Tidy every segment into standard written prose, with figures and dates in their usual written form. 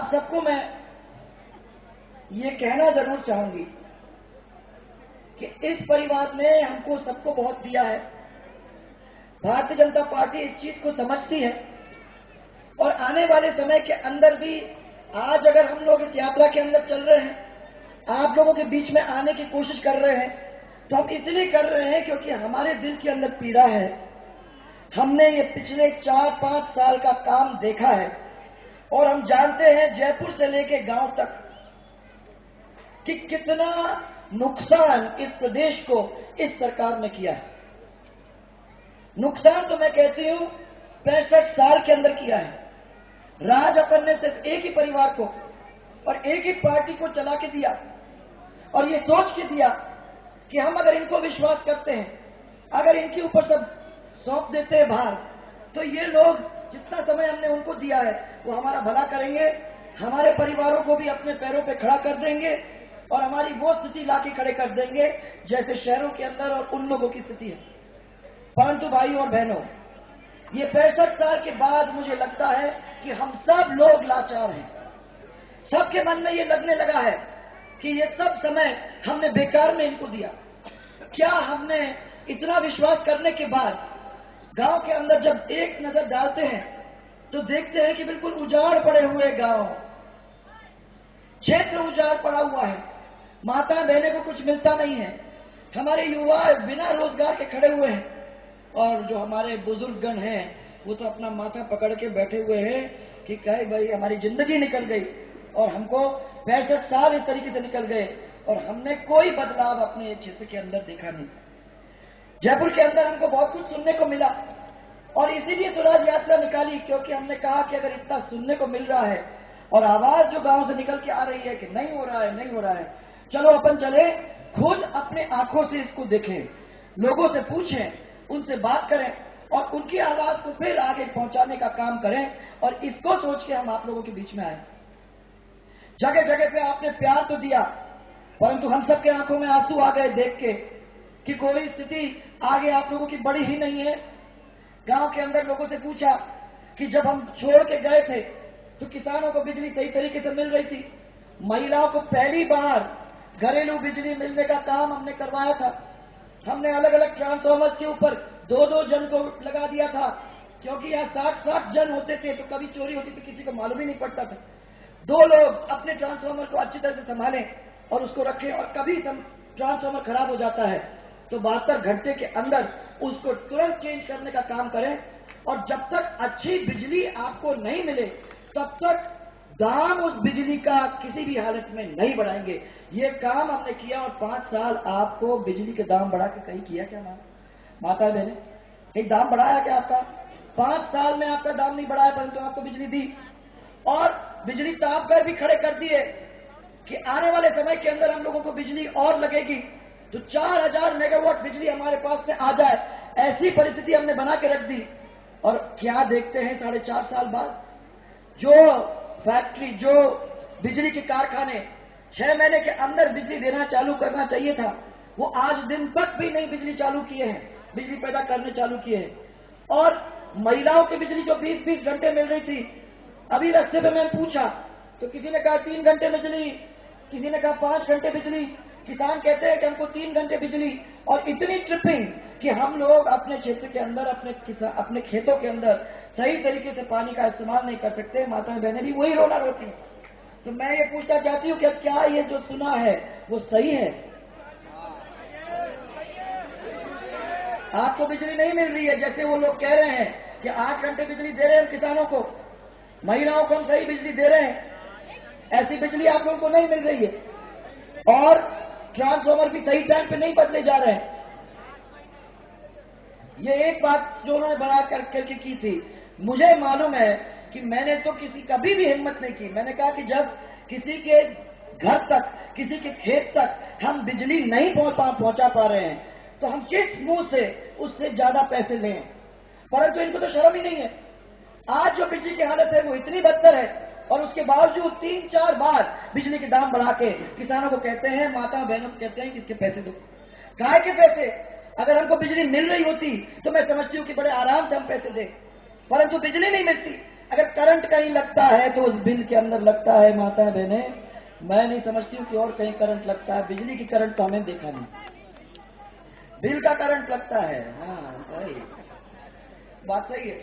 आप सबको मैं ये कहना जरूर चाहूंगी कि इस परिवार ने हमको सबको बहुत दिया है। भारतीय जनता पार्टी इस चीज को समझती है और आने वाले समय के अंदर भी आज अगर हम लोग इस यात्रा के अंदर चल रहे हैं, आप लोगों के बीच में आने की कोशिश कर रहे हैं, तो हम इसलिए कर रहे हैं क्योंकि हमारे दिल के अंदर पीड़ा है। हमने ये पिछले 4-5 साल का काम देखा है और हम जानते हैं जयपुर से लेके गांव तक कि कितना नुकसान इस प्रदेश को इस सरकार ने किया है। नुकसान तो मैं कहती हूं 65 साल के अंदर किया है। राज अपन ने सिर्फ एक ही परिवार को और एक ही पार्टी को चला के दिया और ये सोच के दिया कि हम अगर इनको विश्वास करते हैं, अगर इनके ऊपर सब सौंप देते हैं भार, तो ये लोग जितना समय हमने उनको दिया है वो हमारा भला करेंगे, हमारे परिवारों को भी अपने पैरों पे खड़ा कर देंगे और हमारी वो स्थिति लाके खड़े कर देंगे जैसे शहरों के अंदर और उन लोगों की स्थिति है। परंतु भाई और बहनों, ये 65 साल के बाद मुझे लगता है कि हम सब लोग लाचार हैं। सबके मन में ये लगने लगा है कि ये सब समय हमने बेकार में इनको दिया। क्या हमने इतना विश्वास करने के बाद गांव के अंदर जब एक नजर डालते हैं तो देखते हैं कि बिल्कुल उजाड़ पड़े हुए गांव, क्षेत्र उजाड़ पड़ा हुआ है, माता बहने को कुछ मिलता नहीं है, हमारे युवा बिना रोजगार के खड़े हुए हैं और जो हमारे बुजुर्गगण हैं वो तो अपना माथा पकड़ के बैठे हुए हैं कि कहे भाई हमारी जिंदगी निकल गई और हमको 65 साल इस तरीके से निकल गए और हमने कोई बदलाव अपने क्षेत्र के अंदर देखा नहीं। जयपुर के अंदर हमको बहुत कुछ सुनने को मिला और इसीलिए स्वराज यात्रा निकाली, क्योंकि हमने कहा कि अगर इतना सुनने को मिल रहा है और आवाज जो गांव से निकल के आ रही है कि नहीं हो रहा है, नहीं हो रहा है, चलो अपन चले, खुद अपने आंखों से इसको देखें, लोगों से पूछें, उनसे बात करें और उनकी आवाज को फिर आगे पहुंचाने का काम करें और इसको सोच के हम आप लोगों के बीच में आए। जगह जगह पे आपने प्यार तो दिया, परंतु हम सबके आंखों में आंसू आ गए देख के कि कोई स्थिति आगे आप लोगों की बढ़ी ही नहीं है। गांव के अंदर लोगों से पूछा कि जब हम छोड़ के गए थे तो किसानों को बिजली सही तरीके से मिल रही थी, महिलाओं को पहली बार घरेलू बिजली मिलने का काम हमने करवाया था, हमने अलग अलग ट्रांसफार्मर्स के ऊपर 2-2 जन को लगा दिया था, क्योंकि यहाँ 60-60 जन होते थे तो कभी चोरी होती तो किसी को मालूम ही नहीं पड़ता था। 2 लोग अपने ट्रांसफार्मर को अच्छी तरह से संभालें और उसको रखें और कभी ट्रांसफार्मर खराब हो जाता है तो 72 घंटे के अंदर उसको तुरंत चेंज करने का काम करें और जब तक अच्छी बिजली आपको नहीं मिले तब तक दाम उस बिजली का किसी भी हालत में नहीं बढ़ाएंगे। ये काम हमने किया और 5 साल आपको बिजली के दाम बढ़ा के कहीं किया क्या माता बहने? कहीं दाम बढ़ाया क्या आपका? 5 साल में आपका दाम नहीं बढ़ाया, परंतु आपको बिजली दी और बिजली ताप कर भी खड़े कर दिए कि आने वाले समय के अंदर हम लोगों को बिजली और लगेगी तो 4000 मेगावाट बिजली हमारे पास में आ जाए, ऐसी परिस्थिति हमने बना के रख दी। और क्या देखते हैं 4.5 साल बाद, जो फैक्ट्री, जो बिजली के कारखाने 6 महीने के अंदर बिजली देना चालू करना चाहिए था, वो आज दिन तक भी नहीं बिजली चालू किए हैं, बिजली पैदा करने चालू किए हैं। और महिलाओं की बिजली जो 20-20 घंटे मिल रही थी, अभी रास्ते में मैंने पूछा तो किसी ने कहा 3 घंटे बिजली, किसी ने कहा 5 घंटे बिजली, किसान कहते हैं कि हमको 3 घंटे बिजली। और इतनी ट्रिपिंग कि हम लोग अपने क्षेत्र के अंदर, अपने खेतों के अंदर सही तरीके से पानी का इस्तेमाल नहीं कर सकते। माताएं बहनें भी वही रोना रोती हैं। तो मैं ये पूछना चाहती हूँ कि क्या ये जो सुना है वो सही है? आपको बिजली नहीं मिल रही है, जैसे वो लोग कह रहे हैं कि 8 घंटे बिजली दे रहे हैं किसानों को, महिलाओं को हम सही बिजली दे रहे हैं, ऐसी बिजली आप लोगों को नहीं मिल रही है और ट्रांसफार्मर भी सही टाइम पे नहीं बदले जा रहे हैं। ये एक बात जो उन्होंने बना करके की थी, मुझे मालूम है कि मैंने तो कभी भी हिम्मत नहीं की। मैंने कहा कि जब किसी के घर तक, किसी के खेत तक हम बिजली नहीं पहुंचा पा रहे हैं तो हम किस मुंह से उससे ज्यादा पैसे लें? परंतु इनको तो शर्म ही नहीं है। आज जो बिजली की हालत है वो इतनी बदतर है और उसके बावजूद 3-4 बार बिजली के दाम बढ़ा के किसानों को कहते हैं, माता बहनों को कहते हैं कि इसके पैसे दो। काय के पैसे? अगर हमको बिजली मिल रही होती तो मैं समझती हूँ कि बड़े आराम से हम पैसे दें, परंतु बिजली नहीं मिलती। अगर करंट कहीं लगता है तो उस बिल के अंदर लगता है माताएं बहनें। मैं नहीं समझती हूँ कि और कहीं करंट लगता है। बिजली की करंट तो हमें देखा नहीं, बिल का करंट लगता है। हाँ सही बात, सही है।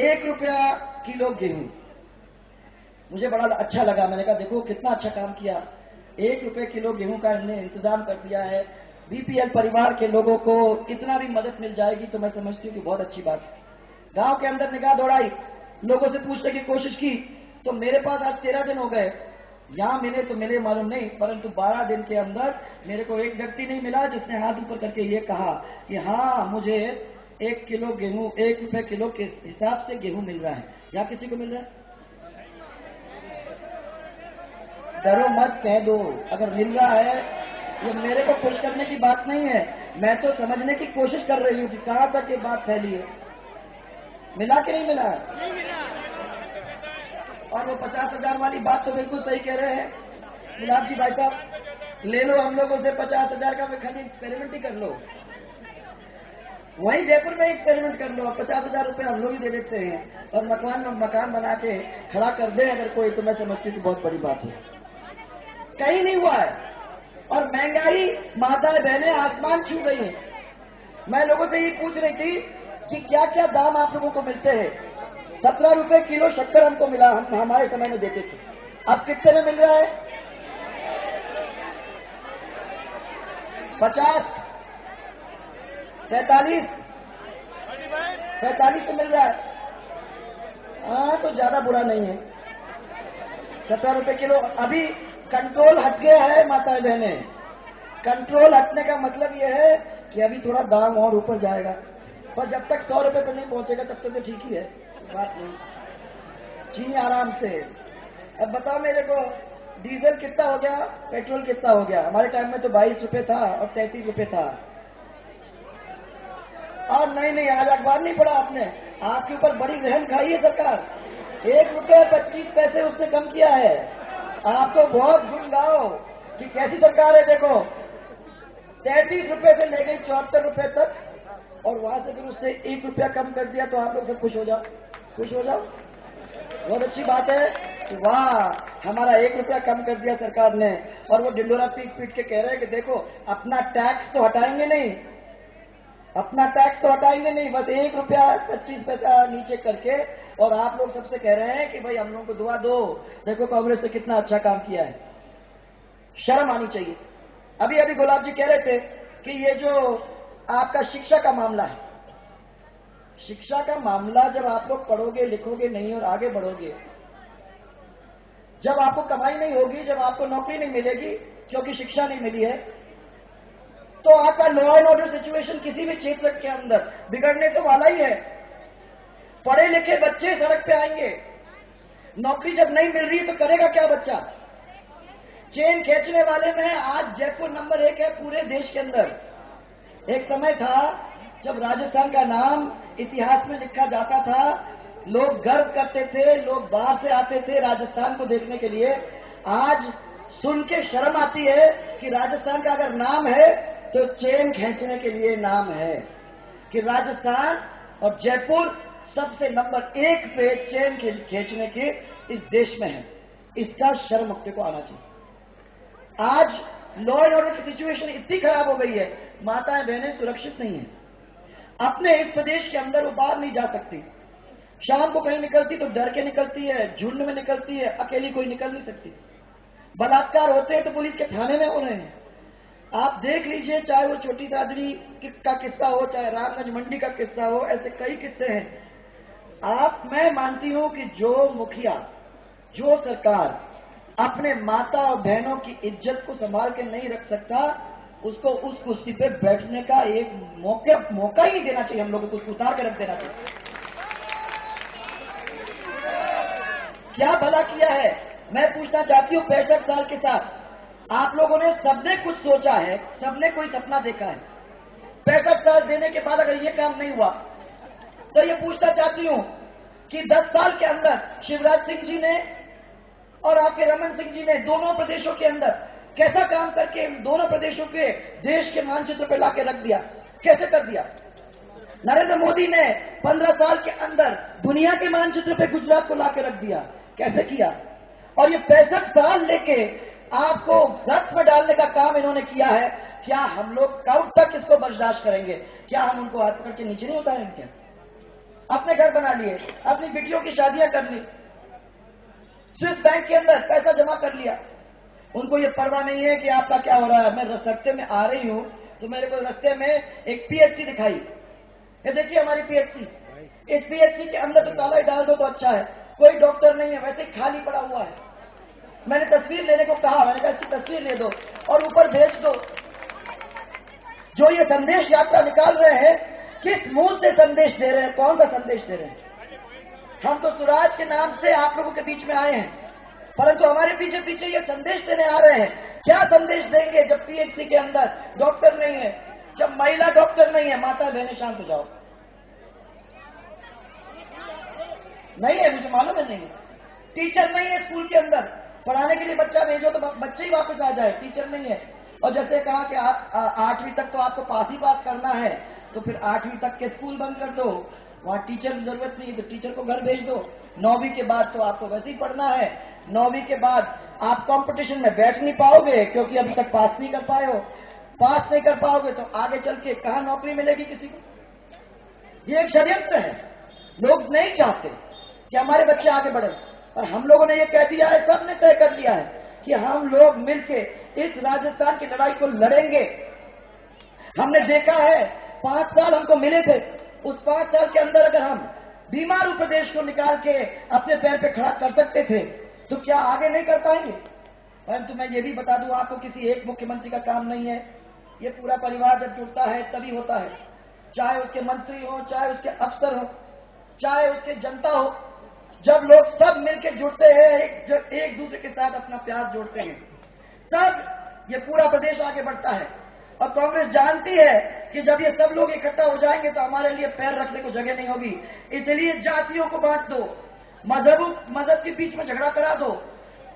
1 रुपया किलो गेहूं, मुझे बड़ा अच्छा लगा। मैंने कहा देखो कितना अच्छा काम किया, 1 रुपये किलो गेहूं का इन्होंने इंतजाम कर दिया है। बीपीएल परिवार के लोगों को इतना भी मदद मिल जाएगी तो मैं समझती हूँ कि बहुत अच्छी बात है। गांव के अंदर निगाह दौड़ाई, लोगों से पूछने की कोशिश की, तो मेरे पास आज 13 दिन हो गए। यहाँ मिले तो मिले मालूम नहीं, परंतु 12 दिन के अंदर मेरे को एक व्यक्ति नहीं मिला जिसने हाथ ऊपर करके ये कहा कि हाँ मुझे 1 किलो गेहूं 1 रुपये किलो के हिसाब से गेहूं मिल रहा है। यहाँ किसी को मिल रहा है? डरो मत, कह दो अगर मिल रहा है। ये मेरे को खुश करने की बात नहीं है, मैं तो समझने की कोशिश कर रही हूँ कि कहाँ तक ये बात फैली है। मिला कि नहीं मिला? और वो 50,000 वाली बात तो बिल्कुल सही कह रहे हैं गुलाब जी भाई साहब, ले लो हम लोगों से 50,000 का, खाली एक्सपेरिमेंट ही कर लो, वहीं जयपुर में एक्सपेरिमेंट कर लो। 50,000 रुपये हम लोग ही दे देते हैं और मकान बना के खड़ा कर दे अगर कोई, तो मैं समझती हूँ बहुत बड़ी बात है। कहीं नहीं हुआ है। और महंगाई माताएं बहनें आसमान छू गई है। मैं लोगों से ये पूछ रही थी कि क्या क्या दाम आप लोगों को मिलते हैं। 17 रुपए किलो शक्कर हमको मिला, हम हमारे समय में देते थे। अब कितने में मिल रहा है? 50, 45 तो मिल रहा है। हाँ तो ज्यादा बुरा नहीं है, 17 रुपए किलो। अभी कंट्रोल हट गया है माताएं बहनें। कंट्रोल हटने का मतलब यह है कि अभी थोड़ा दाम और ऊपर जाएगा, पर जब तक 100 रुपए पर नहीं पहुंचेगा तब तक तो ठीक ही है, बात नहीं। चीनी आराम से। अब बताओ मेरे को, डीजल कितना हो गया, पेट्रोल कितना हो गया? हमारे टाइम में तो 22 रुपए था और 33 रुपए था। और नहीं आज अखबार नहीं पढ़ा आपने, आपके ऊपर बड़ी रहम खाई है सरकार। 1 रुपये 25 पैसे उसने कम किया है। आप तो बहुत गुण गाओ कि कैसी सरकार है। देखो 33 रुपए से ले गई 74 रुपए तक, और वहां से फिर उसने 1 रुपया कम कर दिया। तो आप लोग सब खुश हो जाओ, खुश हो जाओ, बहुत अच्छी बात है कि वाह हमारा 1 रुपया कम कर दिया सरकार ने। और वो ढिंडोरा पीट के कह रहे हैं कि देखो अपना टैक्स तो हटाएंगे नहीं, अपना टैक्स तो हटाएंगे नहीं, बस 1 रुपया 25 पैसा नीचे करके। और आप लोग सबसे कह रहे हैं कि भाई हम लोगों को दुआ दो, देखो कांग्रेस ने कितना अच्छा काम किया है। शर्म आनी चाहिए। अभी अभी गुलाब जी कह रहे थे कि ये जो आपका शिक्षा का मामला है, शिक्षा का मामला जब आप लोग पढ़ोगे लिखोगे नहीं और आगे बढ़ोगे, जब आपको कमाई नहीं होगी, जब आपको नौकरी नहीं मिलेगी क्योंकि शिक्षा नहीं मिली है, तो आपका लॉ एंड ऑर्डर सिचुएशन किसी भी क्षेत्र के अंदर बिगड़ने तो वाला ही है। पढ़े लिखे बच्चे सड़क पे आएंगे, नौकरी जब नहीं मिल रही तो करेगा क्या बच्चा? चेन खींचने वाले में आज जयपुर नंबर 1 है पूरे देश के अंदर। एक समय था जब राजस्थान का नाम इतिहास में लिखा जाता था, लोग गर्व करते थे, लोग बाहर से आते थे राजस्थान को देखने के लिए। आज सुन के शर्म आती है कि राजस्थान का अगर नाम है तो चेन खींचने के लिए नाम है, कि राजस्थान और जयपुर सबसे नंबर 1 पे चेन खींचने के इस देश में है। इसका शर्म अपने को आना चाहिए। आज लॉ एंड ऑर्डर की सिचुएशन इतनी खराब हो गई है, माताएं बहनें सुरक्षित नहीं है। अपने इस प्रदेश के अंदर वो बाहर नहीं जा सकती, शाम को कहीं निकलती तो डर के निकलती है, झुंड में निकलती है, अकेली कोई निकल नहीं सकती। बलात्कार होते हैं तो पुलिस के थाने में हो रहे हैं। आप देख लीजिए, चाहे वो छोटी सादड़ी का किस्सा हो, चाहे रामगंज मंडी का किस्सा हो, ऐसे कई किस्से हैं। मैं मानती हूं कि जो मुखिया, जो सरकार अपने माता और बहनों की इज्जत को संभाल के नहीं रख सकता, उसको उस कुर्सी पे बैठने का एक मौका ही नहीं देना चाहिए। हम लोगों को उसको उतार के रख देना चाहिए। क्या भला किया है? मैं पूछना चाहती हूँ 65 साल के साथ आप लोगों ने सबने कुछ सोचा है, सबने कोई सपना देखा है। 65 साल देने के बाद अगर ये काम नहीं हुआ तो ये पूछना चाहती हूँ कि 10 साल के अंदर शिवराज सिंह जी ने और आपके रमन सिंह जी ने दोनों प्रदेशों के अंदर कैसा काम करके इन दोनों प्रदेशों के देश के मानचित्र पर लाके रख दिया? कैसे कर दिया? नरेंद्र मोदी ने 15 साल के अंदर दुनिया के मानचित्र पे गुजरात को लाके रख दिया। कैसे किया? और ये 65 साल लेके आपको रथ में डालने का काम इन्होंने किया है। क्या हम लोग कब तक इसको बर्दाश्त करेंगे? क्या हम उनको हाथ पकड़ के नीचे नहीं उतारेंगे? क्या अपने घर बना लिए, अपनी बेटियों की शादियां कर ली, स्विस बैंक के अंदर पैसा जमा कर लिया। उनको ये परवाह नहीं है कि आपका क्या हो रहा है। मैं रास्ते में आ रही हूं तो मेरे को रास्ते में एक पीएचसी दिखाई। ये देखिए हमारी पीएचसी। इस पीएचसी के अंदर तो ताला ही डाल दो तो अच्छा है। कोई डॉक्टर नहीं है, वैसे ही खाली पड़ा हुआ है। मैंने तस्वीर लेने को कहा, मैंने कहा इसकी तस्वीर ले दो और ऊपर भेज दो। जो ये संदेश यात्रा निकाल रहे हैं, किस मुंह से संदेश दे रहे हैं? कौन सा संदेश दे रहे हैं? हम तो स्वराज के नाम से आप लोगों के बीच में आए हैं, परंतु हमारे पीछे पीछे ये संदेश देने आ रहे हैं। क्या संदेश देंगे जब पीएचसी के अंदर डॉक्टर नहीं है, जब महिला डॉक्टर नहीं है? माता बहनें शांत हो जाओ। नहीं है, मुझे मालूम है नहीं है। टीचर नहीं है स्कूल के अंदर, पढ़ाने के लिए बच्चा भेजो तो बच्चे ही वापस आ जाए। टीचर नहीं है। और जैसे कहा कि 8वीं तक तो आपको पास ही पास करना है, तो फिर 8वीं तक के स्कूल बंद कर दो, वहां टीचर की जरूरत नहीं है तो टीचर को घर भेज दो। 9वीं के बाद तो आपको वैसे ही पढ़ना है। 9वीं के बाद आप कंपटीशन में बैठ नहीं पाओगे क्योंकि अभी तक पास नहीं कर पाए हो। पास नहीं कर पाओगे तो आगे चल के कहां नौकरी मिलेगी किसी को? ये एक षड्यंत्र है। लोग नहीं चाहते कि हमारे बच्चे आगे बढ़े, और हम लोगों ने ये कह दिया है, सबने तय कर लिया है कि हम लोग मिलके इस राजस्थान की लड़ाई को लड़ेंगे। हमने देखा है 5 साल हमको मिले थे, उस 5 साल के अंदर अगर हम बीमार उत्तर प्रदेश को निकाल के अपने पैर पे खड़ा कर सकते थे तो क्या आगे नहीं कर पाएंगे? परंतु मैं ये भी बता दूं आपको, किसी एक मुख्यमंत्री का काम नहीं है। ये पूरा परिवार जब जुड़ता है तभी होता है। चाहे उसके मंत्री हो, चाहे उसके अफसर हो, चाहे उसके जनता हो, जब लोग सब मिलकर जुड़ते हैं, एक दूसरे के साथ अपना प्यार जोड़ते हैं, तब ये पूरा प्रदेश आगे बढ़ता है। और कांग्रेस जानती है कि जब ये सब लोग इकट्ठा हो जाएंगे तो हमारे लिए पैर रखने को जगह नहीं होगी। इसलिए जातियों को बांट दो, मजहब के बीच में झगड़ा करा दो,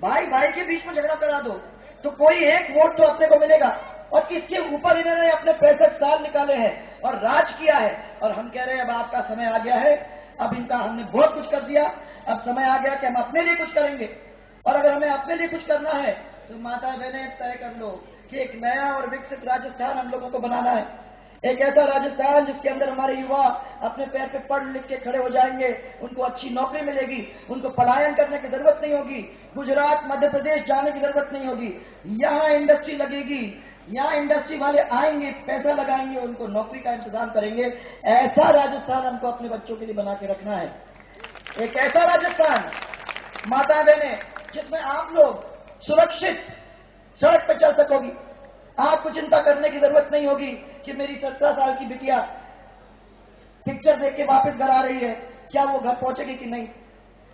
भाई भाई के बीच में झगड़ा करा दो, तो कोई एक वोट तो अपने को मिलेगा। और इसके ऊपर इन्होंने अपने 65 साल निकाले हैं और राज किया है। और हम कह रहे हैं अब आपका समय आ गया है, अब इनका हमने बहुत कुछ कर दिया, अब समय आ गया कि हम अपने लिए कुछ करेंगे। और अगर हमें अपने लिए कुछ करना है तो माता बहनें तय कर लो कि एक नया और विकसित राजस्थान हम लोगों को बनाना है। एक ऐसा राजस्थान जिसके अंदर हमारे युवा अपने पैर पे पढ़ लिख के खड़े हो जाएंगे, उनको अच्छी नौकरी मिलेगी, उनको पलायन करने की जरूरत नहीं होगी, गुजरात मध्य प्रदेश जाने की जरूरत नहीं होगी। यहाँ इंडस्ट्री लगेगी, यहाँ इंडस्ट्री वाले आएंगे, पैसा लगाएंगे, उनको नौकरी का इंतजाम करेंगे। ऐसा राजस्थान हमको अपने बच्चों के लिए बना के रखना है। एक ऐसा राजस्थान माता बहने जिसमें आप लोग सुरक्षित सड़क पर चल सकोगी। आपको चिंता करने की जरूरत नहीं होगी कि मेरी 17 साल की बिटिया पिक्चर देख के वापस घर आ रही है, क्या वो घर पहुंचेगी कि नहीं।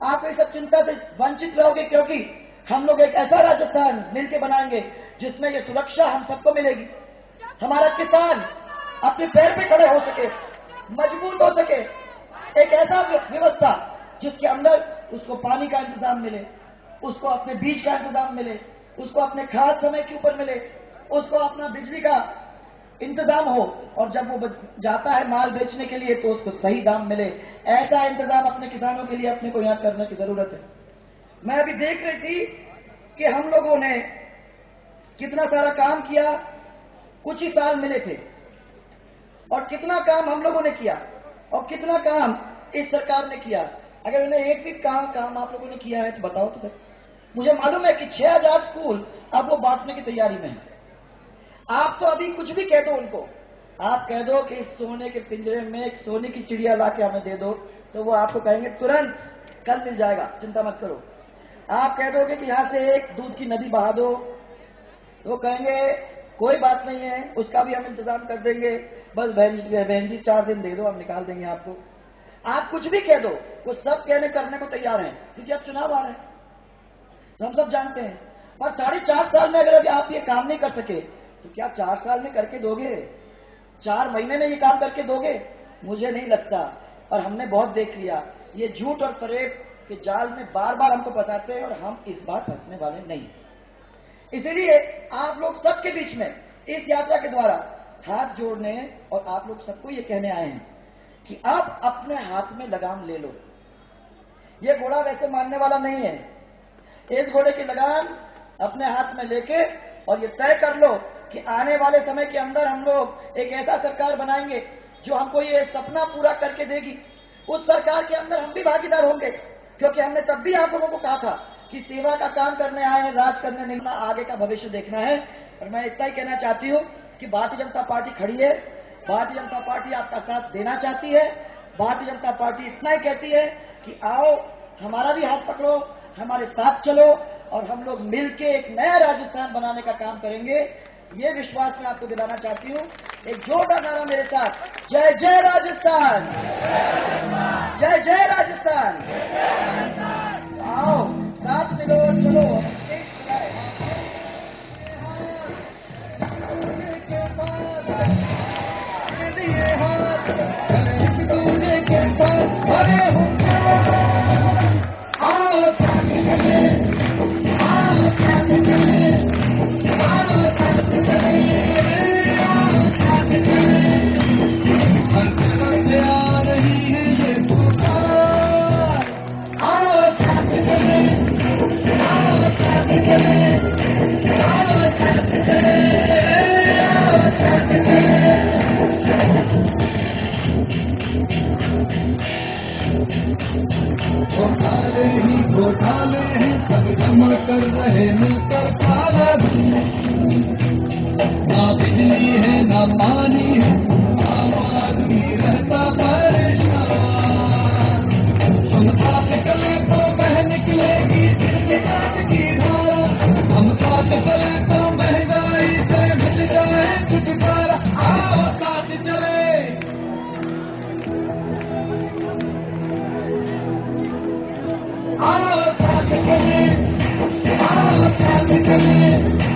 आप इस सब चिंता से वंचित रहोगे, क्योंकि हम लोग एक ऐसा राजस्थान मिलकर बनाएंगे जिसमें ये सुरक्षा हम सबको मिलेगी। हमारा किसान अपने पैर पे खड़े हो सके, मजबूत हो सके। एक ऐसा व्यवस्था जिसके अंदर उसको पानी का इंतजाम मिले, उसको अपने बीज का इंतजाम मिले, उसको अपने खाद समय के ऊपर मिले, उसको अपना बिजली का इंतजाम हो, और जब वो जाता है माल बेचने के लिए तो उसको सही दाम मिले। ऐसा इंतजाम अपने किसानों के लिए अपने को यहाँ करने की जरूरत है। मैं अभी देख रही थी कि हम लोगों ने कितना सारा काम किया, कुछ ही साल मिले थे, और कितना काम हम लोगों ने किया और कितना काम इस सरकार ने किया। अगर उन्हें एक भी काम आप लोगों ने किया है तो बताओ तो सर। मुझे मालूम है कि 6000 स्कूल अब वो बांटने की तैयारी में है। आप तो अभी कुछ भी कह दो उनको, आप कह दो कि इस सोने के पिंजरे में एक सोने की चिड़िया ला के हमें दे दो, तो वो आपको कहेंगे तुरंत कल मिल जाएगा, चिंता मत करो। आप कह दोगे कि यहाँ से एक दूध की नदी बहा दो, तो कहेंगे कोई बात नहीं है, उसका भी हम इंतजाम कर देंगे, बस बहन जी 4 दिन दे दो, हम निकाल देंगे आपको। आप कुछ भी कह दो, वो सब कहने करने को तैयार हैं, क्योंकि अब चुनाव आ रहे हैं, तो हम सब जानते हैं। और 4.5 साल में अगर अभी आप ये काम नहीं कर सके तो क्या 4 साल में करके दोगे? 4 महीने में ये काम करके दोगे? मुझे नहीं लगता। और हमने बहुत देख लिया, ये झूठ और फरेब के जाल में बार बार हमको बताते हैं, और हम इस बार फंसने वाले नहीं। इसीलिए आप लोग सबके बीच में इस यात्रा के द्वारा हाथ जोड़ने और आप लोग सबको ये कहने आए हैं कि आप अपने हाथ में लगाम ले लो। ये घोड़ा वैसे मानने वाला नहीं है। इस घोड़े की लगाम अपने हाथ में लेके और ये तय कर लो कि आने वाले समय के अंदर हम लोग एक ऐसा सरकार बनाएंगे जो हमको ये सपना पूरा करके देगी। उस सरकार के अंदर हम भी भागीदार होंगे, क्योंकि हमने तब भी आप लोगों को कहा था कि सेवा का काम करने आए हैं, राज करने नहीं, ना आगे का भविष्य देखना है। और मैं इतना ही कहना चाहती हूँ कि भारतीय जनता पार्टी खड़ी है, भारतीय जनता पार्टी आपका साथ देना चाहती है। भारतीय जनता पार्टी इतना ही कहती है कि आओ हमारा भी हाथ पकड़ो, हमारे साथ चलो और हम लोग मिलके एक नया राजस्थान बनाने का काम करेंगे। ये विश्वास मैं आपको दिलाना चाहती हूँ। एक जोरदार नारा मेरे साथ, जय जय राजस्थान, जय जय राजस्थान। आओ साथ मिलो, चलो घोटाले हैं सब जमा कर रहे मिलकर काला धन। ना बिजली है ना पानी है, आम आदमी रहता परेशान। हम साथ चले तो बह निकलेगी आज की धारा, हम साथ चले तो महंगाई से मिल जाए छुटकारा। आओ साथ चले, आओ साथ चले, आओ साथ चले।